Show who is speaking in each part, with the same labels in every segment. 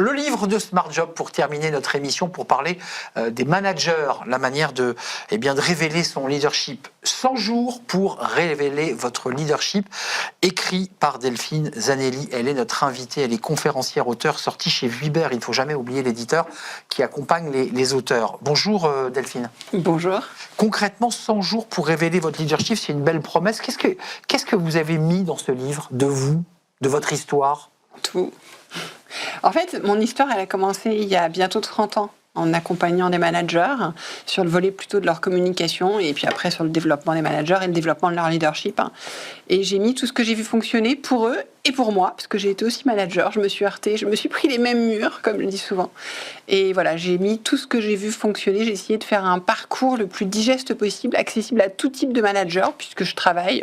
Speaker 1: Le livre de Smart Job pour terminer notre émission, pour parler des managers, la manière de révéler son leadership. 100 jours pour révéler votre leadership, écrit par Delphine Zanelli. Elle est notre invitée, elle est conférencière, auteure, sortie chez Vuibert. Il ne faut jamais oublier l'éditeur qui accompagne les auteurs. Bonjour Delphine.
Speaker 2: Bonjour.
Speaker 1: Concrètement, 100 jours pour révéler votre leadership, c'est une belle promesse. Qu'est-ce que vous avez mis dans ce livre de vous, de votre histoire?
Speaker 2: Tout. En fait, mon histoire, elle a commencé il y a bientôt 30 ans, en accompagnant des managers sur le volet plutôt de leur communication et puis après sur le développement des managers et le développement de leur leadership. Et j'ai mis tout ce que j'ai vu fonctionner pour eux et pour moi, parce que j'ai été aussi manager, je me suis heurtée, je me suis pris les mêmes murs, comme je le dis souvent. Et voilà, j'ai mis tout ce que j'ai vu fonctionner, j'ai essayé de faire un parcours le plus digeste possible, accessible à tout type de manager, puisque je travaille,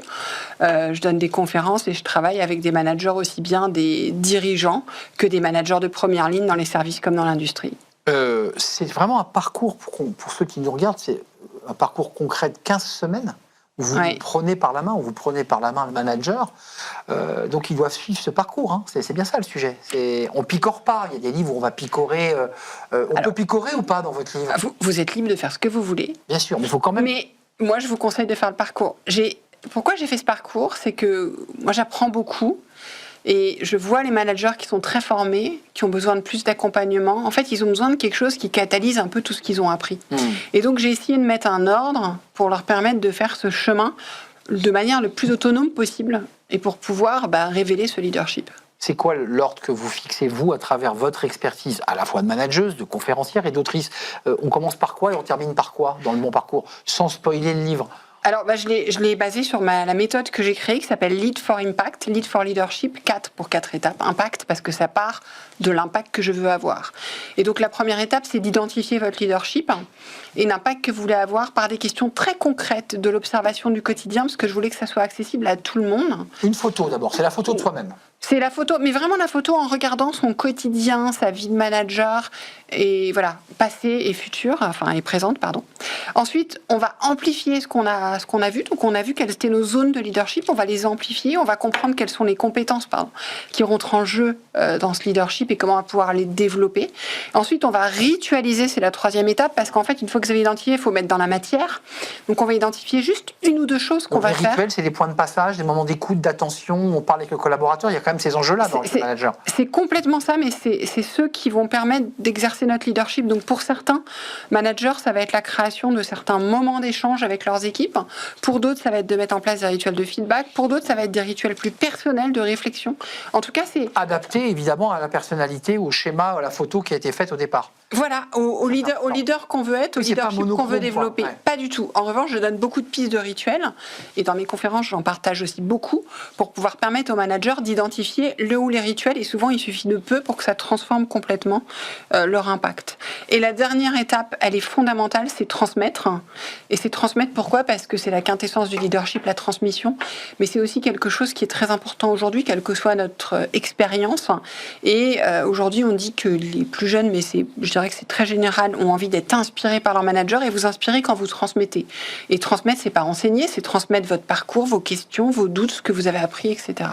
Speaker 2: je donne des conférences et je travaille avec des managers aussi bien des dirigeants que des managers de première ligne dans les services comme dans l'industrie.
Speaker 1: C'est vraiment un parcours, pour ceux qui nous regardent, c'est un parcours concret de 15 semaines où vous vous prenez par la main, le manager. Donc ils doivent suivre ce parcours. Hein. C'est bien ça le sujet. On picore pas. Il y a des livres où on va picorer. On peut picorer ou pas dans votre livre?
Speaker 2: Vous êtes libre de faire ce que vous voulez.
Speaker 1: Bien sûr, mais il faut quand même...
Speaker 2: Mais moi, je vous conseille de faire le parcours. Pourquoi j'ai fait ce parcours? C'est que moi, j'apprends beaucoup. Et je vois les managers qui sont très formés, qui ont besoin de plus d'accompagnement. En fait, ils ont besoin de quelque chose qui catalyse un peu tout ce qu'ils ont appris. Et donc, j'ai essayé de mettre un ordre pour leur permettre de faire ce chemin de manière le plus autonome possible et pour pouvoir révéler ce leadership.
Speaker 1: C'est quoi l'ordre que vous fixez, vous, à travers votre expertise, à la fois de manageuse, de conférencière et d'autrice? On commence par quoi et on termine par quoi dans le bon parcours, sans spoiler le livre?
Speaker 2: Alors, je l'ai basé sur la méthode que j'ai créée qui s'appelle Lead for Impact, Lead for Leadership, 4 pour 4 étapes. Impact, parce que ça part de l'impact que je veux avoir. Et donc, la première étape, c'est d'identifier votre leadership et l'impact que vous voulez avoir par des questions très concrètes de l'observation du quotidien, parce que je voulais que ça soit accessible à tout le monde.
Speaker 1: Une photo d'abord, c'est la photo de soi-même.
Speaker 2: C'est la photo, mais vraiment la photo en regardant son quotidien, sa vie de manager, et voilà, passé et futur, et présente, pardon. Ensuite, on va amplifier ce qu'on a vu. Donc, on a vu quelles étaient nos zones de leadership. On va les amplifier. On va comprendre quelles sont les compétences, qui rentrent en jeu dans ce leadership et comment on va pouvoir les développer. Ensuite, on va ritualiser. C'est la troisième étape parce qu'en fait, une fois que vous avez identifié, il faut mettre dans la matière. Donc, on va identifier juste une ou deux choses qu'on va faire.
Speaker 1: Les rituels, c'est des points de passage, des moments d'écoute, d'attention. On parle avec le collaborateur. Il y a quand même ces enjeux-là dans le manager.
Speaker 2: C'est complètement ça, mais c'est ceux qui vont permettre d'exercer notre leadership. Donc, pour certains managers, ça va être la création de certains moments d'échange avec leurs équipes. Pour d'autres, ça va être de mettre en place des rituels de feedback. Pour d'autres, ça va être des rituels plus personnels de réflexion. En tout cas, c'est
Speaker 1: adapté évidemment à la personnalité, au schéma, à la photo qui a été faite au départ.
Speaker 2: Voilà, au leader qu'on veut être, au leadership qu'on veut développer. Pas du tout. En revanche, je donne beaucoup de pistes de rituels et dans mes conférences, j'en partage aussi beaucoup pour pouvoir permettre aux managers d'identifier le ou les rituels et souvent, il suffit de peu pour que ça transforme complètement leur impact. Et la dernière étape, elle est fondamentale, c'est transmettre. Et c'est transmettre pourquoi? Parce que c'est la quintessence du leadership, la transmission, mais c'est aussi quelque chose qui est très important aujourd'hui, quelle que soit notre expérience. Et aujourd'hui, on dit que les plus jeunes, mais je dirais que c'est très général, ont envie d'être inspirés par leur manager et vous inspirer quand vous transmettez. Et transmettre, c'est pas enseigner, c'est transmettre votre parcours, vos questions, vos doutes, ce que vous avez appris, etc.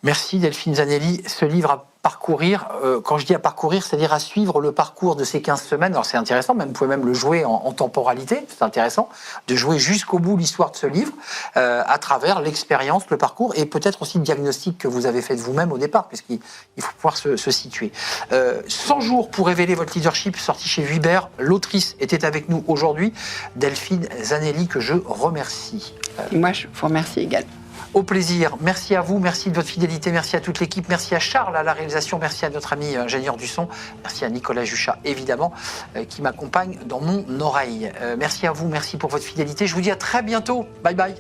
Speaker 1: Merci Delphine Zanelli. Ce livre à parcourir, quand je dis à parcourir, c'est-à-dire à suivre le parcours de ces 15 semaines. Alors c'est intéressant, vous pouvez même le jouer en temporalité, c'est intéressant, de jouer jusqu'au bout l'histoire de ce livre, à travers l'expérience, le parcours, et peut-être aussi le diagnostic que vous avez fait de vous-même au départ, puisqu'il faut pouvoir se situer. 100 jours pour révéler votre leadership, sorti chez Vuibert. L'autrice était avec nous aujourd'hui, Delphine Zanelli, que je remercie.
Speaker 2: Et moi, je vous remercie également.
Speaker 1: Au plaisir. Merci à vous, merci de votre fidélité, merci à toute l'équipe, merci à Charles à la réalisation, merci à notre ami ingénieur du son, merci à Nicolas Juchat, évidemment, qui m'accompagne dans mon oreille. Merci à vous, merci pour votre fidélité. Je vous dis à très bientôt. Bye bye.